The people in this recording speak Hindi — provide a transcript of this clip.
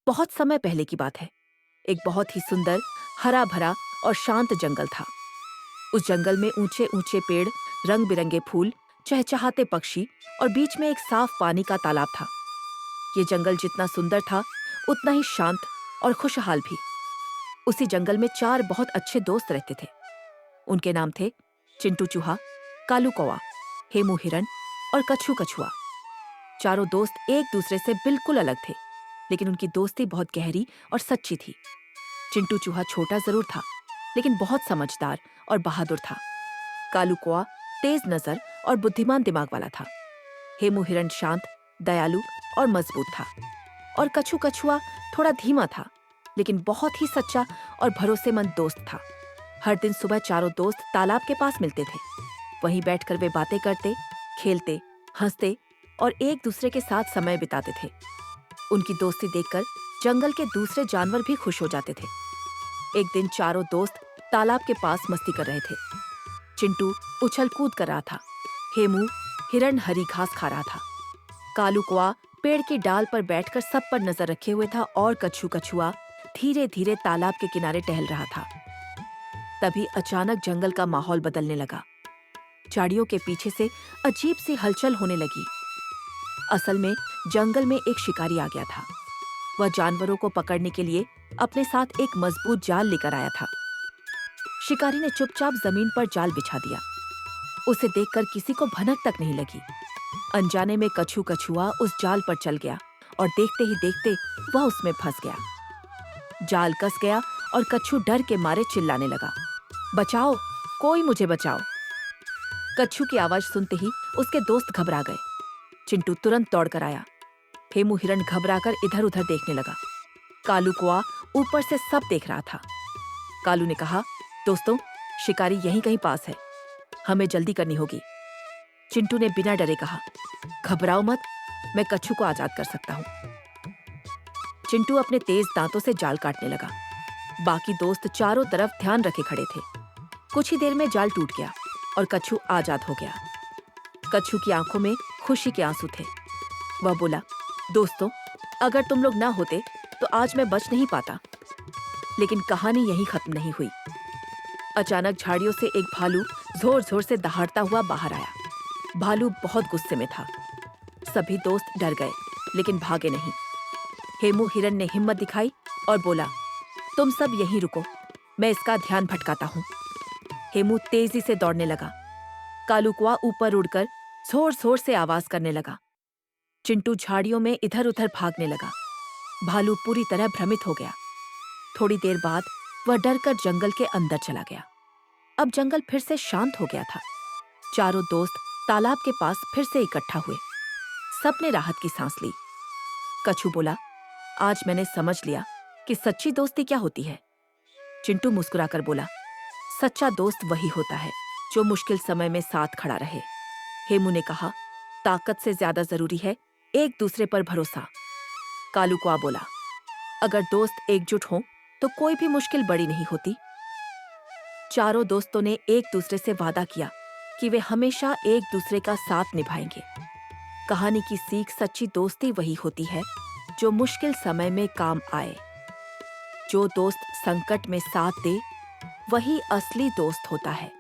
बहुत समय पहले की बात है। एक बहुत ही सुंदर, हरा भरा और शांत जंगल था। उस जंगल में ऊंचे ऊंचे पेड़, रंग बिरंगे फूल, चहचहाते पक्षी और बीच में एक साफ पानी का तालाब था। ये जंगल जितना सुंदर था, उतना ही शांत और खुशहाल भी। उसी जंगल में चार बहुत अच्छे दोस्त रहते थे। उनके नाम थे चिंटू चूहा, कालू कौवा, हेमू हिरन और कछू कछुआ। चारों दोस्त एक दूसरे से बिल्कुल अलग थे, लेकिन उनकी दोस्ती बहुत गहरी और सच्ची थी। चिंटू चूहा छोटा जरूर था, लेकिन बहुत समझदार और बहादुर था। कालू कौवा तेज नजर और बुद्धिमान दिमाग वाला था। हेमू हिरन शांत, दयालु और मजबूत था। और कछू कछुआ थोड़ा धीमा था, लेकिन बहुत ही सच्चा और भरोसेमंद दोस्त था। हर दिन सुबह चारों दोस्त तालाब के पास मिलते थे। वहीं बैठकर वे बातें करते, खेलते, हंसते और एक दूसरे के साथ समय बिताते थे। उनकी दोस्ती देखकर जंगल के दूसरे जानवर भी खुश हो जाते थे। एक दिन चारों दोस्त तालाब के पास मस्ती कर रहे थे। चिंटू उछल कूद कर रहा था। हेमू हिरन हरी घास खा रहा था। कालू कौवा पेड़ की डाल पर बैठकर सब पर नजर रखे हुए था और कछू कछुआ धीरे धीरे तालाब के किनारे टहल रहा था। तभी अचानक जंगल का माहौल बदलने लगा। झाड़ियों के पीछे से अजीब सी हलचल होने लगी। असल में जंगल में एक शिकारी आ गया था। वह जानवरों को पकड़ने के लिए अपने साथ एक मजबूत जाल लेकर आया था। शिकारी ने चुपचाप जमीन पर जाल बिछा दिया। उसे देखकर किसी को भनक तक नहीं लगी। अनजाने में कछू कछुआ उस जाल पर चल गया और देखते ही देखते वह उसमें फंस गया। जाल कस गया और कछू डर के मारे चिल्लाने लगा, बचाओ, कोई मुझे बचाओ। कछू की आवाज सुनते ही उसके दोस्त घबरा गए। चिंटू तुरंत दौड़कर आया। हेमू हिरन घबराकर इधर उधर देखने लगा। कालू कौवा ऊपर से सब देख रहा था। कालू ने कहा, दोस्तों, शिकारी यहीं कहीं पास है, हमें जल्दी करनी होगी। चिंटू ने बिना डरे कहा, घबराओ मत, मैं कछू को आजाद कर सकता हूँ। चिंटू अपने तेज दांतों से जाल काटने लगा। बाकी दोस्त चारों तरफ ध्यान रखे खड़े थे। कुछ ही देर में जाल टूट गया और कछू आजाद हो गया। कछू की आंखों में खुशी के आंसू थे। वह बोला, दोस्तों, अगर तुम लोग ना होते तो आज मैं बच नहीं पाता। लेकिन कहानी यहीं खत्म नहीं हुई। अचानक झाड़ियों से एक भालू जोर जोर से दहाड़ता हुआ बाहर आया। भालू बहुत गुस्से में था। सभी दोस्त डर गए, लेकिन भागे नहीं। हेमू हिरन ने हिम्मत दिखाई और बोला, तुम सब यहीं रुको, मैं इसका ध्यान भटकाता हूँ। हेमू तेजी से दौड़ने लगा। कालू कौवा ऊपर उड़कर जोर जोर से आवाज करने लगा। चिंटू झाड़ियों में इधर उधर भागने लगा। भालू पूरी तरह भ्रमित हो गया। थोड़ी देर बाद वह डरकर जंगल के अंदर चला गया। अब जंगल फिर से शांत हो गया था। चारों दोस्त तालाब के पास फिर से इकट्ठा हुए। सबने राहत की सांस ली। कछू बोला, आज मैंने समझ लिया कि सच्ची दोस्ती क्या होती है। चिंटू मुस्कुराकर बोला, सच्चा दोस्त वही होता है जो मुश्किल समय में साथ खड़ा रहे। हेमू ने कहा, ताकत से ज्यादा जरूरी है एक दूसरे पर भरोसा। कालू कौवा बोला, अगर दोस्त एकजुट हों तो कोई भी मुश्किल बड़ी नहीं होती। चारों दोस्तों ने एक दूसरे से वादा किया कि वे हमेशा एक दूसरे का साथ निभाएंगे। कहानी की सीख सच्ची दोस्ती वही होती है जो मुश्किल समय में काम आए। जो दोस्त संकट में साथ दे, वही असली दोस्त होता है।